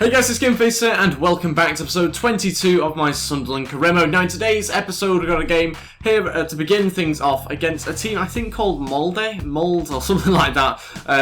Hey guys, it's Gameface here, and welcome back to episode 22 of my Sunderland career mode. Now in today's episode we've got a game here to begin things off against a team I think called Mold or something like that.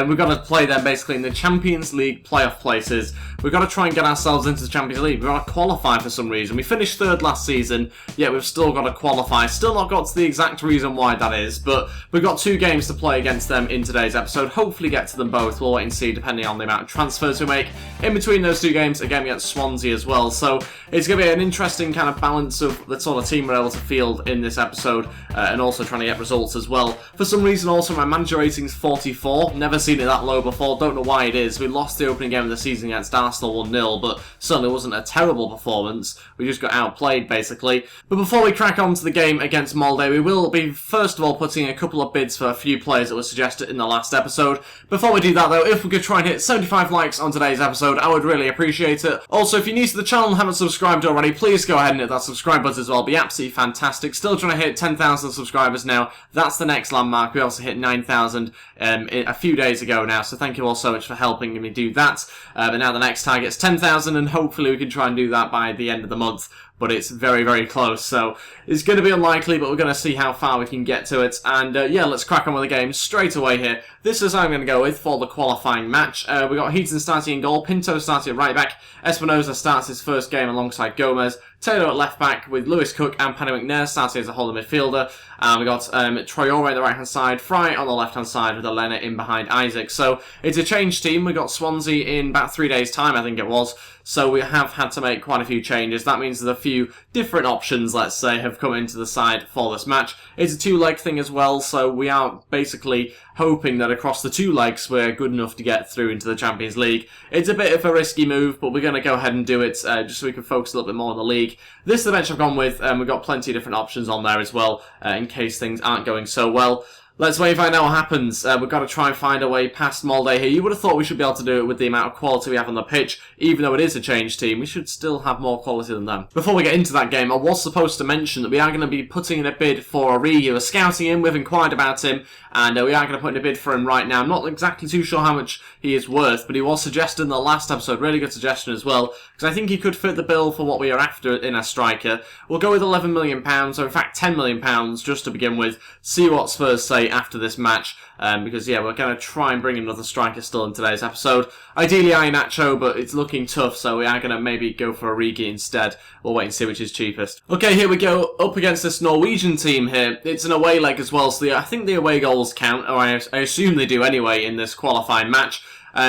We've got to play them basically in the Champions League playoff places. We've got to try and get ourselves into the Champions League. We've got to qualify for some reason. We finished third last season, yet we've still got to qualify. Still not got to the exact reason why that is, but we've got two games to play against them in today's episode. Hopefully get to them both. We'll wait and see depending on the amount of transfers we make in between those two games. Again, we get Swansea as well, so it's going to be an interesting kind of balance of the sort of team we're able to field in this episode, and also trying to get results as well. For some reason also my manager rating is 44, never seen it that low before, don't know why it is. We lost the opening game of the season against Arsenal 1-0, but certainly wasn't a terrible performance. We just got outplayed basically. But before we crack on to the game against Molde, we will be first of all putting a couple of bids for a few players that were suggested in the last episode. Before we do that though, if we could try and hit 75 likes on today's episode, I would really appreciate it. Also, if you're new to the channel and haven't subscribed already, please go ahead and hit that subscribe button as well. It'll be absolutely fantastic. Still trying to hit 10,000 subscribers now. That's the next landmark. We also hit 9,000 a few days ago now, so thank you all so much for helping me do that. But now the next target is 10,000, and hopefully we can try and do that by the end of the month. But it's very, very close, so it's going to be unlikely, but we're going to see how far we can get to it. And yeah, let's crack on with the game straight away here. This is how I'm going to go with for the qualifying match. We've got Heaton starting in goal, Pinto starting at right back, Espinosa starts his first game alongside Gomez, Taylor at left back with Lewis Cook and Paddy McNair starting as a holding midfielder. And we've got Traore on the right hand side, Fry on the left hand side with Elena in behind Isaac. So it's a changed team. We've got Swansea in about 3 days' time, I think it was. So we have had to make quite a few changes. That means there's a few different options, let's say, have come into the side for this match. It's a two-leg thing as well, so we are basically hoping that across the two legs we're good enough to get through into the Champions League. It's a bit of a risky move, but we're going to go ahead and do it just so we can focus a little bit more on the league. This is the bench I've gone with, and we've got plenty of different options on there as well, in case things aren't going so well. Let's wait and find out what happens. We've got to try and find a way past Molde here. You would have thought we should be able to do it with the amount of quality we have on the pitch. Even though it is a changed team, we should still have more quality than them. Before we get into that game, I was supposed to mention that we are going to be putting in a bid for Origi. We're scouting him, we've inquired about him, and we are going to put in a bid for him right now. I'm not exactly too sure how much he is worth, but he was suggested in the last episode. Really good suggestion as well, because I think he could fit the bill for what we are after in a striker. We'll go with £11 million, or in fact £10 million, just to begin with. See what Spurs say after this match. Because yeah, we're going to try and bring in another striker still in today's episode. Ideally Iheanacho, but it's looking tough, so we are going to maybe go for Origi instead. We'll wait and see which is cheapest. Okay, here we go, up against this Norwegian team here. It's an away leg as well, so I think the away goals count, or I assume they do anyway in this qualifying match.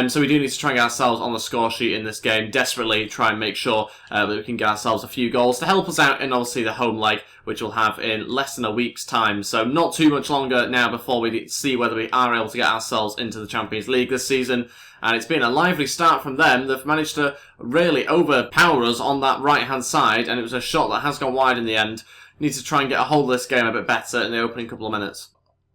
So we do need to try and get ourselves on the score sheet in this game, desperately try and make sure that we can get ourselves a few goals to help us out in obviously the home leg, which we'll have in less than a week's time. So not too much longer now before we see whether we are able to get ourselves into the Champions League this season. And it's been a lively start from them. They've managed to really overpower us on that right-hand side, and it was a shot that has gone wide in the end. Need to try and get a hold of this game a bit better in the opening couple of minutes.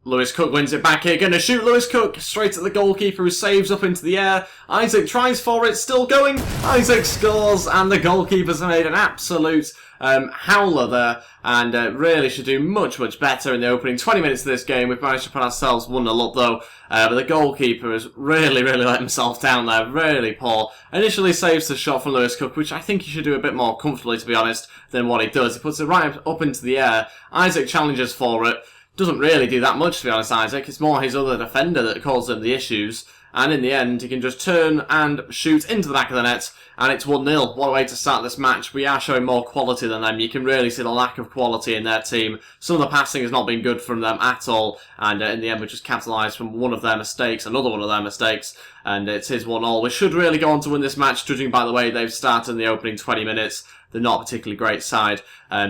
Lewis Cook wins it back here, going to shoot Lewis Cook straight at the goalkeeper who saves up into the air. Isaac tries for it, still going. Isaac scores, and the goalkeeper's made an absolute howler there, and really should do much, much better in the opening 20 minutes of this game. We've managed to put ourselves 1-0 up though, but the goalkeeper has really let himself down there, really poor. Initially saves the shot from Lewis Cook, which I think he should do a bit more comfortably, to be honest, than what he does. He puts it right up into the air. Isaac challenges for it. Doesn't really do that much, to be honest, Isaac. It's more his other defender that causes him the issues. And in the end, he can just turn and shoot into the back of the net. And it's 1-0. What a way to start this match. We are showing more quality than them. You can really see the lack of quality in their team. Some of the passing has not been good from them at all. And in the end, we just capitalised from one of their mistakes, another one of their mistakes. And it's his 1-0. We should really go on to win this match, judging by the way they've started in the opening 20 minutes. They're not a particularly great side.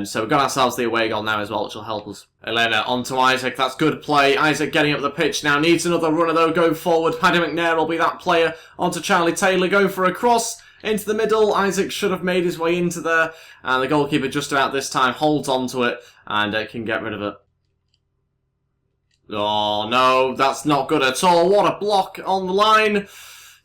So we've got ourselves the away goal now as well, which will help us. Elena onto Isaac. That's good play. Isaac getting up the pitch now. Needs another runner though going forward. Paddy McNair will be that player. Onto Charlie Taylor. Going for a cross into the middle. Isaac should have made his way into there. And the goalkeeper just about this time holds onto it and can get rid of it. Oh no, that's not good at all. What a block on the line.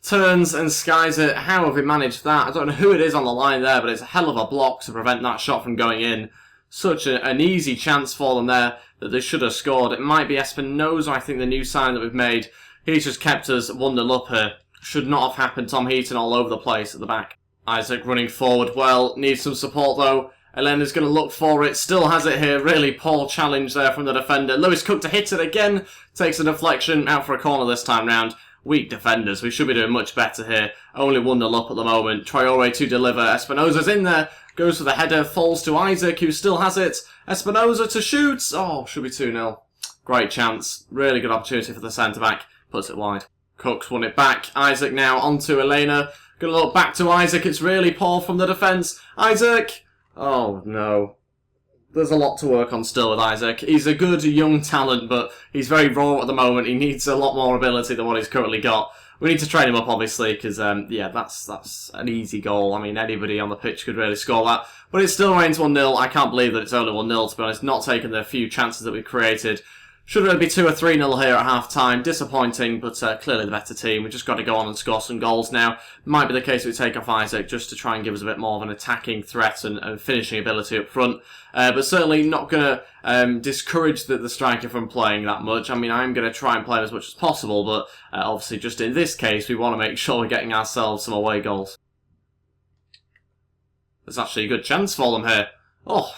Turns and skies it. How have we managed that? I don't know who it is on the line there, but it's a hell of a block to prevent that shot from going in. Such an easy chance for them there that they should have scored. It might be Espinosa, I think, the new sign that we've made. He's just kept us 1-0 up here. Should not have happened. Tom Heaton all over the place at the back. Isaac running forward well, needs some support though. Elena's going to look for it, still has it here, really poor challenge there from the defender. Lewis Cook to hit it again, takes a deflection, out for a corner this time round. Weak defenders, we should be doing much better here. Only 1-0 up at the moment. Traore to deliver, Espinosa's in there, goes for the header, falls to Isaac who still has it. Espinosa to shoot, oh, should be 2-0. Great chance, really good opportunity for the centre-back, puts it wide. Cook's won it back, Isaac now onto Elena. Gonna look back to Isaac, it's really poor from the defence. Isaac! Oh no. There's a lot to work on still with Isaac. He's a good young talent, but he's very raw at the moment. He needs a lot more ability than what he's currently got. We need to train him up, obviously, because, yeah, that's an easy goal. I mean, anybody on the pitch could really score that. But it still remains 1-0. I can't believe that it's only 1-0, to be honest. Not taking the few chances that we created. Should really be 2 or 3-0 here at half-time. Disappointing, but clearly the better team. We've just got to go on and score some goals now. Might be the case we take off Isaac just to try and give us a bit more of an attacking threat and finishing ability up front. But certainly not going to discourage the striker from playing that much. I mean, I'm going to try and play him as much as possible, but obviously just in this case, we want to make sure we're getting ourselves some away goals. There's actually a good chance for them here. Oh,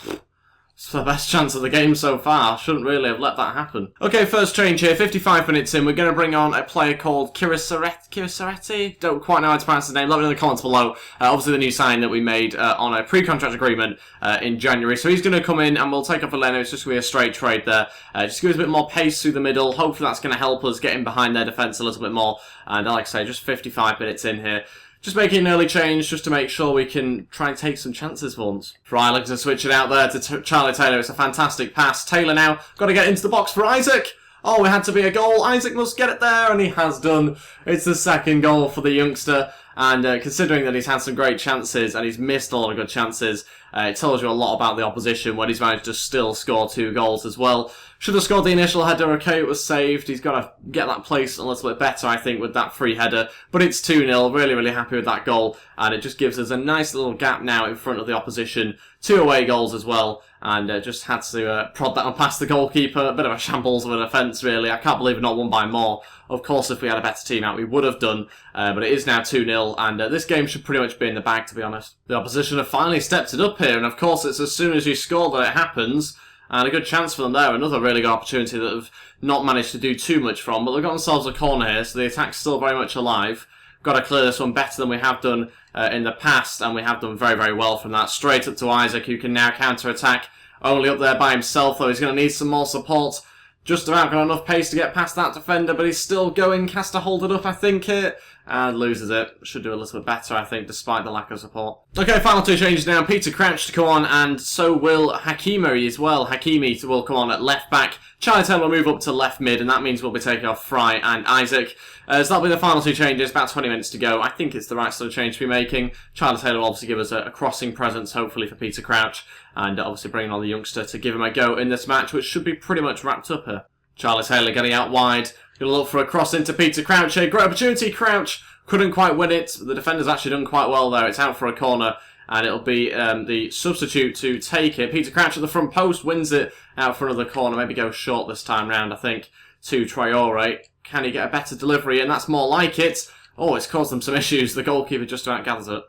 it's the best chance of the game so far. Shouldn't really have let that happen. Okay, first change here. 55 minutes in. We're going to bring on a player called Kirisaretti. Don't quite know how to pronounce his name. Let me know in the comments below. Obviously, the new sign that we made on a pre-contract agreement in January. So he's going to come in and we'll take off Elena. It's just going to be a straight trade there. Just give us a bit more pace through the middle. Hopefully, that's going to help us get in behind their defence a little bit more. And like I say, just 55 minutes in here. Just making an early change just to make sure we can try and take some chances for once. Fry looking to switch it out there to Charlie Taylor. It's a fantastic pass. Taylor now got to get into the box for Isaac. Oh, it had to be a goal. Isaac must get it there, and he has done. It's the second goal for the youngster. And considering that he's had some great chances and he's missed a lot of good chances, it tells you a lot about the opposition when he's managed to still score 2 goals as well. Should have scored the initial header, okay, it was saved. He's got to get that placed a little bit better, I think, with that free header. But it's 2-0, really, really happy with that goal. And it just gives us a nice little gap now in front of the opposition. 2 away goals as well. And just had to prod that one past the goalkeeper. A bit of a shambles of a defence, really. I can't believe we're not won by more. Of course, if we had a better team out, we would have done. But it is now 2-0, and this game should pretty much be in the bag, to be honest. The opposition have finally stepped it up here, and of course, it's as soon as you score that it happens. And a good chance for them there. Another really good opportunity that they've not managed to do too much from. But they've got themselves a corner here, so the attack's still very much alive. Got to clear this one better than we have done in the past, and we have done very, very well from that. Straight up to Isaac, who can now counter-attack. Only up there by himself, though. He's going to need some more support. Just about got enough pace to get past that defender, but he's still going. Has to hold it up, I think, here. And loses it. Should do a little bit better, I think, despite the lack of support. Okay, final 2 changes now. Peter Crouch to come on, and so will Hakimi as well. Hakimi will come on at left back. Charlie Taylor will move up to left mid, and that means we'll be taking off Fry and Isaac. So that'll be the final 2 changes. About 20 minutes to go. I think it's the right sort of change to be making. Charlie Taylor will obviously give us a crossing presence, hopefully, for Peter Crouch. And obviously bringing on the youngster to give him a go in this match, which should be pretty much wrapped up here. Charlie Taylor getting out wide. Going to look for a cross into Peter Crouch here. Great opportunity, Crouch. Couldn't quite win it. The defender's actually done quite well there. It's out for a corner. And it'll be the substitute to take it. Peter Crouch at the front post wins it out for another corner. Maybe go short this time round, I think, to Traore. Can he get a better delivery? And that's more like it. Oh, it's caused them some issues. The goalkeeper just about gathers it.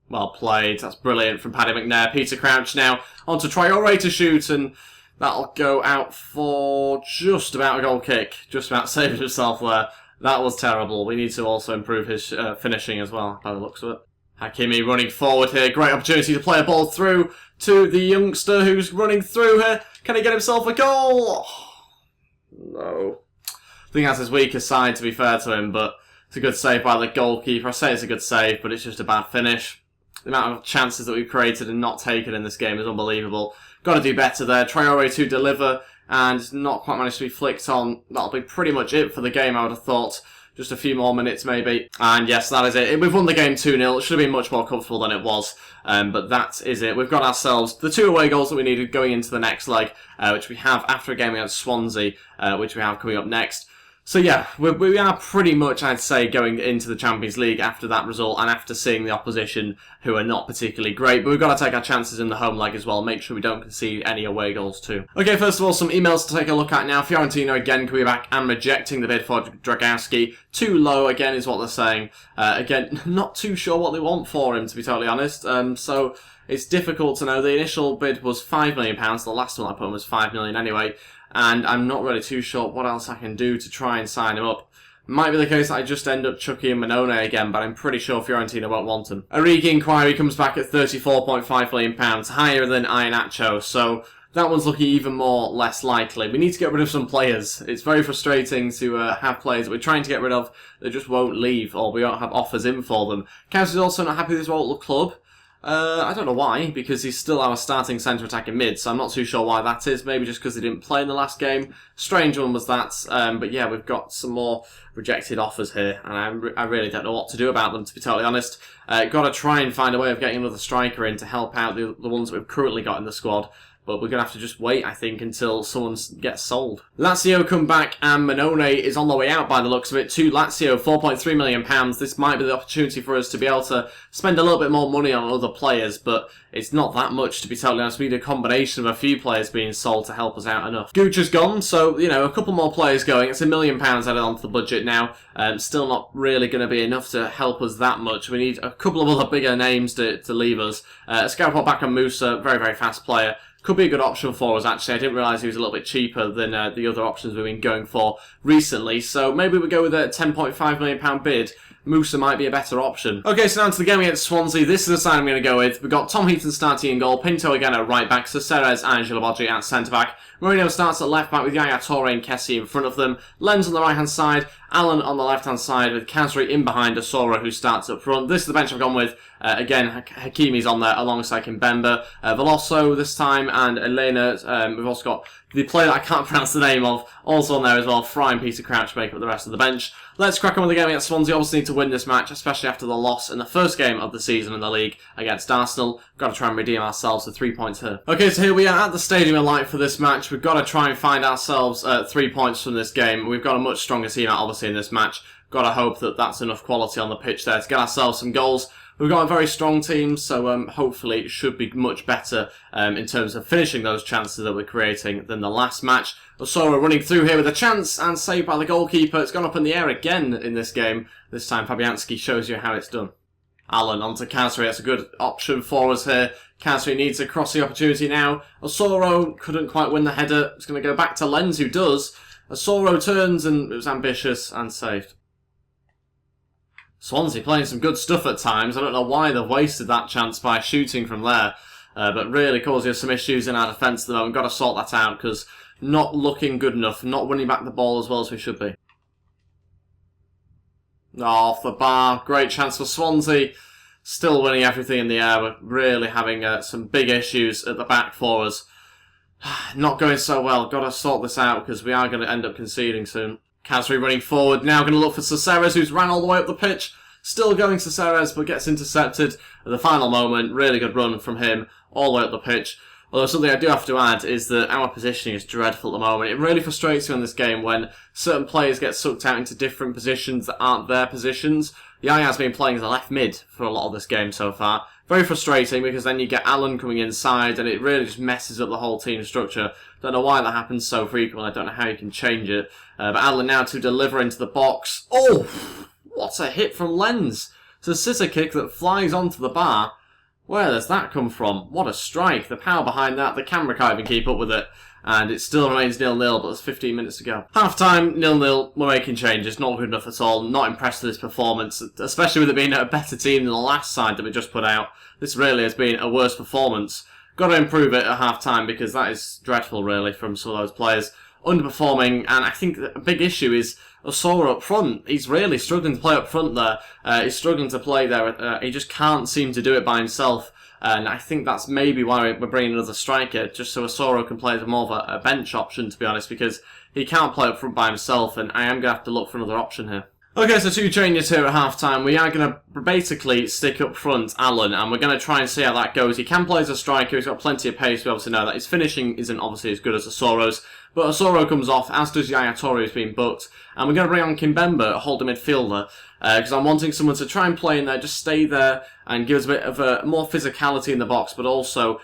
Well played. That's brilliant from Paddy McNair. Peter Crouch now onto Traore to shoot, and that'll go out for just about a goal kick. Just about saved himself there. That was terrible. We need to also improve his finishing as well, by the looks of it. Hakimi running forward here. Great opportunity to play a ball through to the youngster who's running through here. Can he get himself a goal? Oh, no. I think that's his weakest side, to be fair to him, but it's a good save by the goalkeeper. I say it's a good save, but it's just a bad finish. The amount of chances that we've created and not taken in this game is unbelievable. Got to do better there. Traore to deliver and not quite managed to be flicked on. That'll be pretty much it for the game, I would have thought. Just a few more minutes, maybe. And yes, that is it. We've won the game 2-0. It should have been much more comfortable than it was. But that is it. We've got ourselves the 2 away goals that we needed going into the next leg, which we have after a game against Swansea, which we have coming up next. So yeah, we are pretty much, I'd say, going into the Champions League after that result and after seeing the opposition, who are not particularly great. But we've got to take our chances in the home leg as well, make sure we don't concede any away goals too. Okay, first of all, some emails to take a look at now. Fiorentina again coming back and rejecting the bid for Dragowski. Too low again is what they're saying. Again, not too sure what they want for him, to be totally honest. So it's difficult to know. The initial bid was £5 million. The last one I put in was $5 million anyway. And I'm not really too sure what else I can do to try and sign him up. Might be the case that I just end up chucking in Manone again, but I'm pretty sure Fiorentina won't want him. Origi inquiry comes back at £34.5 million, higher than Iheanacho, so that one's looking even more less likely. We need to get rid of some players. It's very frustrating to have players that we're trying to get rid of that just won't leave, or we don't have offers in for them. Kaus is also not happy with his role at the club. I don't know why, because he's still our starting centre attacking mid, so I'm not too sure why that is. Maybe just because he didn't play in the last game. Strange one was that, but yeah, we've got some more rejected offers here, and I really don't know what to do about them, to be totally honest. Got to try and find a way of getting another striker in to help out the ones that we've currently got in the squad. But we're going to have to just wait, I think, until someone gets sold. Lazio come back and Manone is on the way out by the looks of it to Lazio, £4.3 million. This might be the opportunity for us to be able to spend a little bit more money on other players, but it's not that much, to be totally honest. We need a combination of a few players being sold to help us out enough. Gooch is gone, so, you know, a couple more players going. It's £1 million added onto the budget now. Still not really going to be enough to help us that much. We need a couple of other bigger names to leave us. Scalpel back on Musa, very, very fast player. Could be a good option for us, actually. I didn't realise he was a little bit cheaper than the other options we've been going for recently. So maybe we go with a £10.5 million bid. Musa might be a better option. Okay, so now to the game against Swansea. This is the side I'm going to go with. We've got Tom Heaton starting in goal, Pinto again at right back, Cesares and Angelo Bodgi at centre back. Mourinho starts at left back with Yaya Toure and Kessie in front of them. Lenz on the right hand side, Allen on the left hand side with Kasri in behind Asoro who starts up front. This is the bench I've gone with. Again, Hakimi's on there alongside Kimpembe. Veloso this time and Elena. We've also got the player that I can't pronounce the name of also on there as well. Fry and Peter Crouch make up the rest of the bench. Let's crack on with the game against Swansea. Obviously need to win this match, especially after the loss in the first game of the season in the league against Arsenal. Got to try and redeem ourselves with 3 points here. Okay, so here we are at the Stadium of Light for this match. We've got to try and find ourselves 3 points from this game. We've got a much stronger team out, obviously, in this match. Got to hope that that's enough quality on the pitch there to get ourselves some goals. We've got a very strong team, so hopefully it should be much better in terms of finishing those chances that we're creating than the last match. Osoro running through here with a chance and saved by the goalkeeper. It's gone up in the air again in this game. This time Fabianski shows you how it's done. Allen onto Kasri. That's a good option for us here. Kasri needs a crossing opportunity now. Osoro couldn't quite win the header. It's going to go back to Lenz, who does. Osoro turns and it was ambitious and saved. Swansea playing some good stuff at times. I don't know why they've wasted that chance by shooting from there. But really causing us some issues in our defence at the moment. Got to sort that out because not looking good enough. Not winning back the ball as well as we should be. Oh, off the bar. Great chance for Swansea. Still winning everything in the air. We're really having some big issues at the back for us. Not going so well. Got to sort this out because we are going to end up conceding soon. Kasri running forward, now going to look for Cesares, who's ran all the way up the pitch. Still going Cesares, but gets intercepted at the final moment. Really good run from him, all the way up the pitch. Although something I do have to add is that our positioning is dreadful at the moment. It really frustrates me in this game when certain players get sucked out into different positions that aren't their positions. Yaya's been playing as a left mid for a lot of this game so far. Very frustrating because then you get Allen coming inside and it really just messes up the whole team structure. Don't know why that happens so frequently. I don't know how you can change it. But Allen now to deliver into the box. Oh, what a hit from Lenz. It's a scissor kick that flies onto the bar. Where does that come from? What a strike. The power behind that. The camera can't even keep up with it. And it still remains 0-0, but there's 15 minutes to go. Half-time, 0-0. We're making changes. Not good enough at all. Not impressed with this performance, especially with it being a better team than the last side that we just put out. This really has been a worse performance. Got to improve it at half-time because that is dreadful, really, from some of those players. Underperforming, and I think a big issue is Osoro up front. He's really struggling to play up front there. He's struggling to play there. He just can't seem to do it by himself. And I think that's maybe why we're bringing another striker, just so Osoro can play as more of a bench option, to be honest, because he can't play up front by himself, and I am going to have to look for another option here. Okay, so 2 changes here at half-time. We are going to basically stick up front Allen, and we're going to try and see how that goes. He can play as a striker. He's got plenty of pace. We obviously know that his finishing isn't obviously as good as Osoro's, But Osoro comes off, as does Yaya Toure, who's been booked. And we're going to bring on Kimpembe, a holding midfielder, because I'm wanting someone to try and play in there, just stay there, and give us a bit of more physicality in the box, but also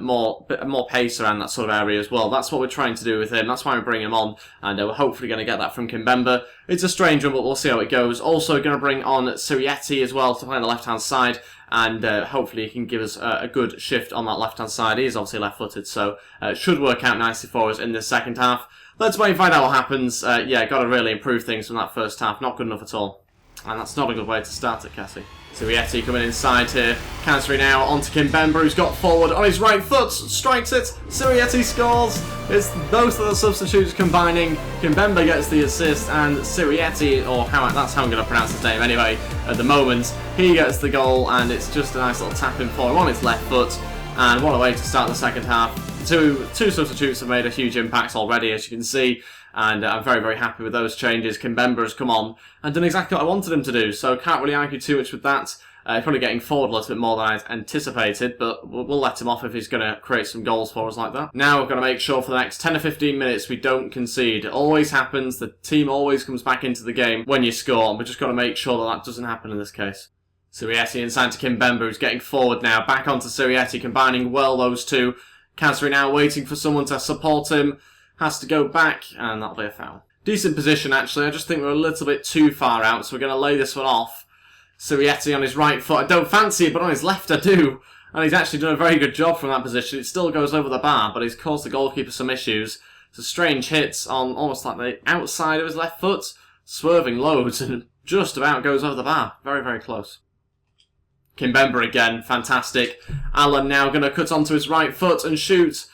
more pace around that sort of area as well. That's what we're trying to do with him. That's why we're bringing him on, and we're hopefully going to get that from Kimpembe. It's a strange one, but we'll see how it goes. Also going to bring on Sirieti as well to play on the left-hand side, and hopefully he can give us a good shift on that left-hand side. He is obviously left-footed, so it should work out nicely for us in this second half. Let's wait and find out what happens. Yeah, got to really improve things from that first half. Not good enough at all. And that's not a good way to start it, Cassie. Sirieti coming inside here. Kansri now onto Kimpembe, who's got forward on his right foot, strikes it. Sirieti scores. It's both of the substitutes combining. Kimpembe gets the assist, and Sirieti, or that's how I'm going to pronounce his name anyway, at the moment, he gets the goal, and it's just a nice little tapping for him on his left foot. And what a way to start the second half. Two substitutes have made a huge impact already, as you can see. And I'm very, very happy with those changes. Kimpembe has come on and done exactly what I wanted him to do, so can't really argue too much with that. Probably getting forward a little bit more than I anticipated, but we'll let him off if he's going to create some goals for us like that. Now we're going to make sure for the next 10 or 15 minutes we don't concede. It always happens. The team always comes back into the game when you score, and we've just got to make sure that doesn't happen in this case. Sirieti inside to Kimpembe, who's getting forward now. Back onto Sirieti, combining well those two. Kansri now waiting for someone to support him. Has to go back, and that'll be a foul. Decent position, actually. I just think we're a little bit too far out, so we're going to lay this one off. Sirieti on his right foot. I don't fancy it, but on his left I do. And he's actually done a very good job from that position. It still goes over the bar, but he's caused the goalkeeper some issues. It's a strange hit on almost like the outside of his left foot. Swerving loads, and just about goes over the bar. Very, very close. Kimpembe again, fantastic. Allen now going to cut onto his right foot and shoot.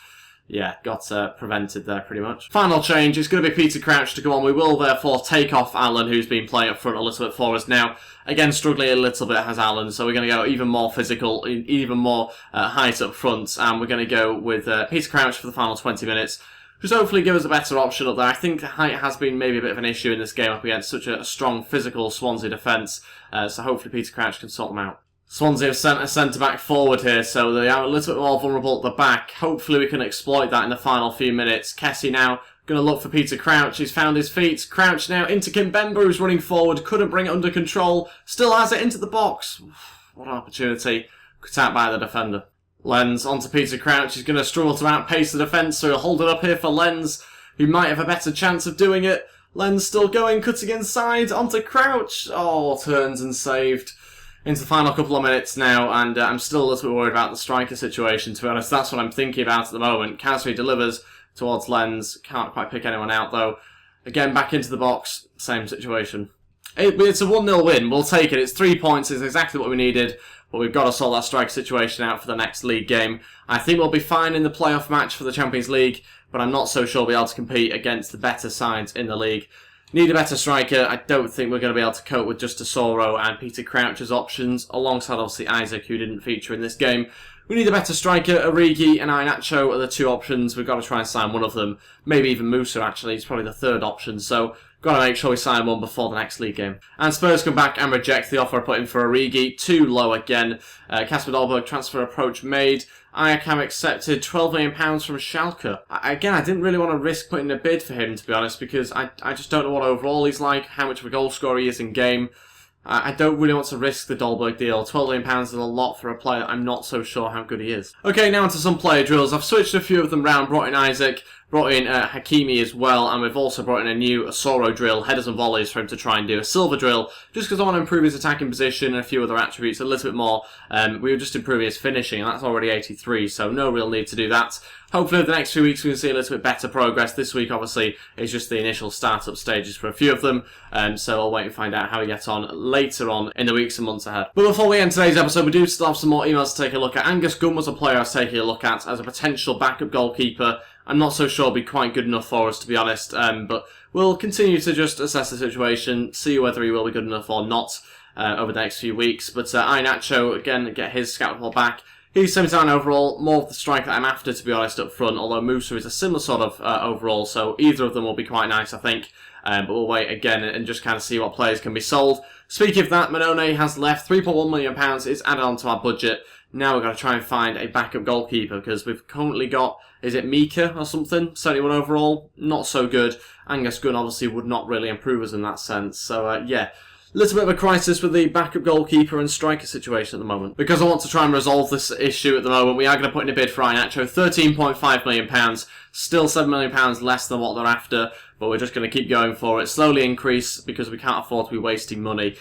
Yeah, got prevented there pretty much. Final change, it's going to be Peter Crouch to come on. We will therefore take off Allen, who's been playing up front a little bit for us now. Again, struggling a little bit has Allen, so we're going to go even more physical, even more height up front, and we're going to go with Peter Crouch for the final 20 minutes. Just hopefully give us a better option up there. I think height has been maybe a bit of an issue in this game up against such a strong physical Swansea defence, so hopefully Peter Crouch can sort them out. Swansea have sent a centre-back forward here, so they are a little bit more vulnerable at the back. Hopefully we can exploit that in the final few minutes. Kessie now going to look for Peter Crouch. He's found his feet. Crouch now into Kimpembe, who's running forward. Couldn't bring it under control. Still has it into the box. What an opportunity. Cut out by the defender. Lenz onto Peter Crouch. He's going to struggle to outpace the defence, so he'll hold it up here for Lenz, who might have a better chance of doing it. Lenz still going, cutting inside onto Crouch. Oh, turns and saved. Into the final couple of minutes now, and I'm still a little bit worried about the striker situation, to be honest. That's what I'm thinking about at the moment. Kansri delivers towards Lenz. Can't quite pick anyone out, though. Again, back into the box. Same situation. It's a 1-0 win. We'll take it. It's 3 points. It's exactly what we needed, but we've got to sort that striker situation out for the next league game. I think we'll be fine in the playoff match for the Champions League, but I'm not so sure we'll be able to compete against the better sides in the league. Need a better striker. I don't think we're going to be able to cope with just Osoro and Peter Crouch as options, alongside obviously Isaac, who didn't feature in this game. We need a better striker. Origi and Iheanacho are the two options. We've got to try and sign one of them. Maybe even Musa, actually. He's probably the third option. So, got to make sure we sign one before the next league game. And Spurs come back and reject the offer put in for Origi. Too low again. Kasper Dolberg transfer approach made. Ayakam accepted £12 million from Schalke. Again, I didn't really want to risk putting a bid for him, to be honest, because I just don't know what overall he's like, how much of a goal scorer he is in game. I don't really want to risk the Dolberg deal. £12 million is a lot for a player. I'm not so sure how good he is. Okay, now onto some player drills. I've switched a few of them round, brought in Isaac, brought in Hakimi as well, and we've also brought in a new Osoro drill, headers and volleys, for him to try and do a silver drill, just because I want to improve his attacking position and a few other attributes a little bit more. We were just improving his finishing, and that's already 83, so no real need to do that. Hopefully over the next few weeks we can see a little bit better progress. This week obviously is just the initial start-up stages for a few of them, so I'll wait and find out how we get on later on in the weeks and months ahead. But before we end today's episode, we do still have some more emails to take a look at. Angus Gunn was a player I was taking a look at as a potential backup goalkeeper. I'm not so sure it'll be quite good enough for us, to be honest, but we'll continue to just assess the situation, see whether he will be good enough or not over the next few weeks. But Iheanacho, again, get his scout report back. He's 79 overall, more of the striker that I'm after, to be honest, up front, although Musa is a similar sort of overall, so either of them will be quite nice, I think. But we'll wait again and just kind of see what players can be sold. Speaking of that, Manone has left. £3.1 million is added onto our budget. Now we've got to try and find a backup goalkeeper because we've currently got, is it Mika or something? 71 overall, not so good. Angus Gunn obviously would not really improve us in that sense. So yeah, a little bit of a crisis with the backup goalkeeper and striker situation at the moment. Because I want to try and resolve this issue at the moment, we are going to put in a bid for Iheanacho, £13.5 million, still £7 million less than what they're after, but we're just going to keep going for it. Slowly increase because we can't afford to be wasting money.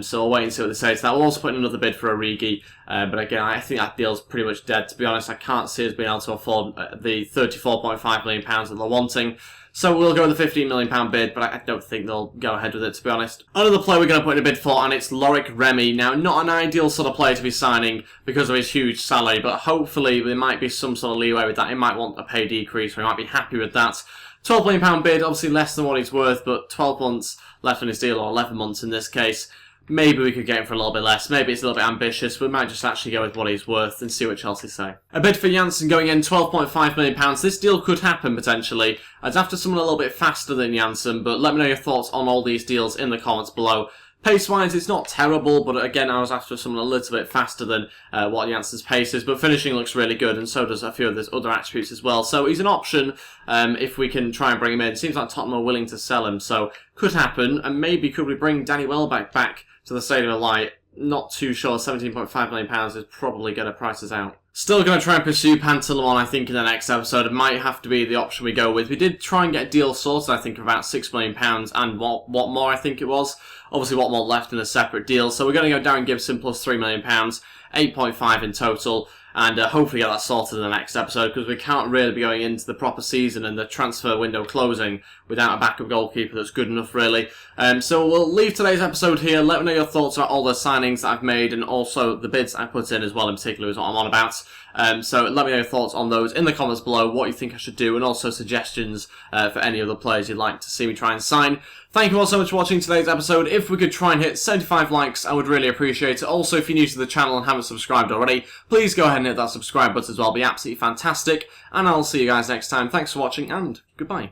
So I'll wait and see what they say to that. We'll also put in another bid for Origi, but again, I think that deal's pretty much dead. To be honest, I can't see us being able to afford the £34.5 million that they're wanting. So we'll go with the £15 million bid, but I don't think they'll go ahead with it, to be honest. Another player we're going to put in a bid for, and it's Loic Remy. Now, not an ideal sort of player to be signing because of his huge salary, but hopefully there might be some sort of leeway with that. He might want a pay decrease, or he might be happy with that. £12 million bid, obviously less than what he's worth, but 12 months left on his deal, or 11 months in this case. Maybe we could get him for a little bit less. Maybe it's a little bit ambitious. We might just actually go with what he's worth and see what Chelsea say. A bid for Janssen going in, £12.5 million. This deal could happen, potentially. I'd have to someone a little bit faster than Janssen, but let me know your thoughts on all these deals in the comments below. Pace-wise, it's not terrible, but again, I was after someone a little bit faster than what Janssen's pace is, but finishing looks really good, and so does a few of his other attributes as well. So he's an option if we can try and bring him in. Seems like Tottenham are willing to sell him, so could happen, and maybe could we bring Danny Welbeck back to the Stadium of Light? Not too sure. £17.5 million is probably going to price us out. Still going to try and pursue Pantilimon, I think, in the next episode. It might have to be the option we go with. We did try and get a deal sorted, I think, of about £6 million, and what more, I think it was. Obviously, what more left in a separate deal. So we're going to go Darren Gibson plus £3 million, 8.5 in total, and hopefully get that sorted in the next episode, because we can't really be going into the proper season and the transfer window closing without a backup goalkeeper that's good enough, really. So we'll leave today's episode here. Let me know your thoughts on all the signings that I've made and also the bids I put in as well, in particular, is what I'm on about. So let me know your thoughts on those in the comments below, what you think I should do, and also suggestions for any other players you'd like to see me try and sign. Thank you all so much for watching today's episode. If we could try and hit 75 likes, I would really appreciate it. Also, if you're new to the channel and haven't subscribed already, please go ahead and hit that subscribe button as well. It'll be absolutely fantastic. And I'll see you guys next time. Thanks for watching, and goodbye.